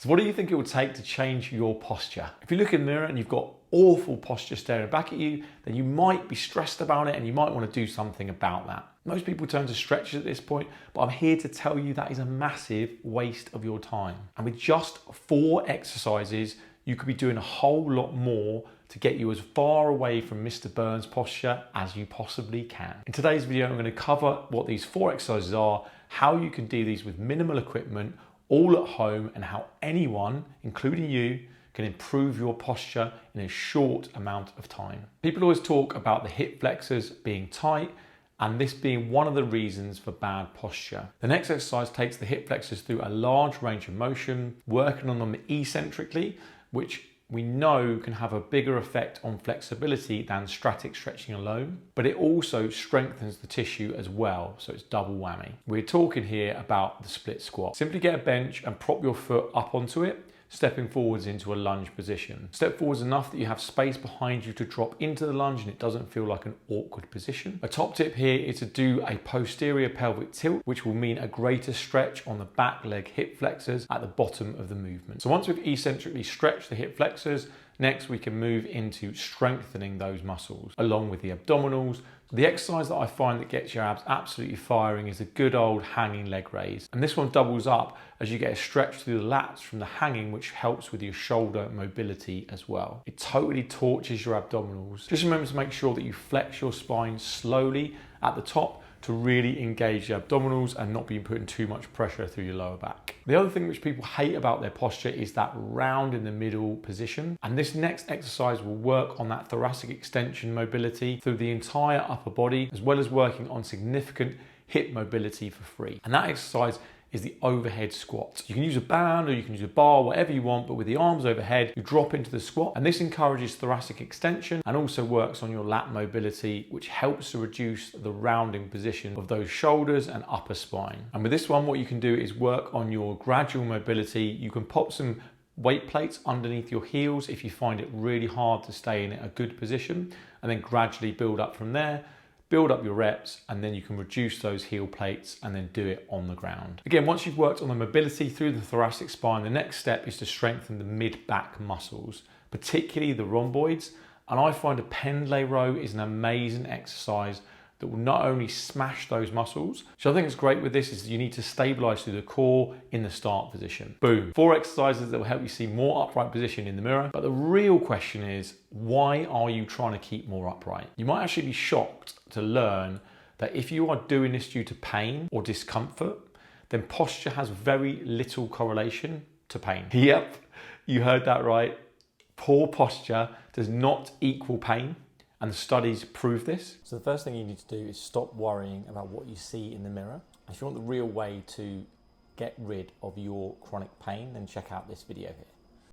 So what do you think it would take to change your posture? If you look in the mirror and you've got awful posture staring back at you, then you might be stressed about it and you might want to do something about that. Most people turn to stretches at this point, but I'm here to tell you that is a massive waste of your time. And with just 4 exercises, you could be doing a whole lot more to get you as far away from Mr. Burns posture as you possibly can. In today's video, I'm going to cover what these 4 exercises are, how you can do these with minimal equipment, all at home, and how anyone, including you, can improve your posture in a short amount of time. People always talk about the hip flexors being tight, and this being one of the reasons for bad posture. The next exercise takes the hip flexors through a large range of motion, working on them eccentrically, which we know can have a bigger effect on flexibility than static stretching alone, but it also strengthens the tissue as well, so it's double whammy. We're talking here about the split squat. Simply get a bench and prop your foot up onto it, stepping forwards into a lunge position. Step forwards enough that you have space behind you to drop into the lunge and it doesn't feel like an awkward position. A top tip here is to do a posterior pelvic tilt, which will mean a greater stretch on the back leg hip flexors at the bottom of the movement. So once we've eccentrically stretched the hip flexors, next we can move into strengthening those muscles along with the abdominals. The exercise that I find that gets your abs absolutely firing is a good old hanging leg raise. And this one doubles up as you get a stretch through the lats from the hanging, which helps with your shoulder mobility as well. It totally torches your abdominals. Just remember to make sure that you flex your spine slowly at the top to really engage your abdominals and not be putting too much pressure through your lower back. The other thing which people hate about their posture is that round in the middle position. And this next exercise will work on that thoracic extension mobility through the entire upper body, as well as working on significant hip mobility for free. And that exercise is the overhead squat. You can use a band or you can use a bar, whatever you want, but with the arms overhead, you drop into the squat, and this encourages thoracic extension and also works on your lat mobility, which helps to reduce the rounding position of those shoulders and upper spine. And with this one, what you can do is work on your gradual mobility. You can pop some weight plates underneath your heels if you find it really hard to stay in a good position, and then gradually build up from there. Build up your reps, and then you can reduce those heel plates and then do it on the ground. Again, once you've worked on the mobility through the thoracic spine, the next step is to strengthen the mid-back muscles, particularly the rhomboids. And I find a Pendlay Row is an amazing exercise that will not only smash those muscles. So I think it's great with this is you need to stabilize through the core in the start position. Boom. 4 exercises that will help you see more upright position in the mirror. But the real question is, why are you trying to keep more upright? You might actually be shocked to learn that if you are doing this due to pain or discomfort, then posture has very little correlation to pain. Yep, you heard that right. Poor posture does not equal pain. And the studies prove this. So the first thing you need to do is stop worrying about what you see in the mirror. If you want the real way to get rid of your chronic pain, then check out this video here.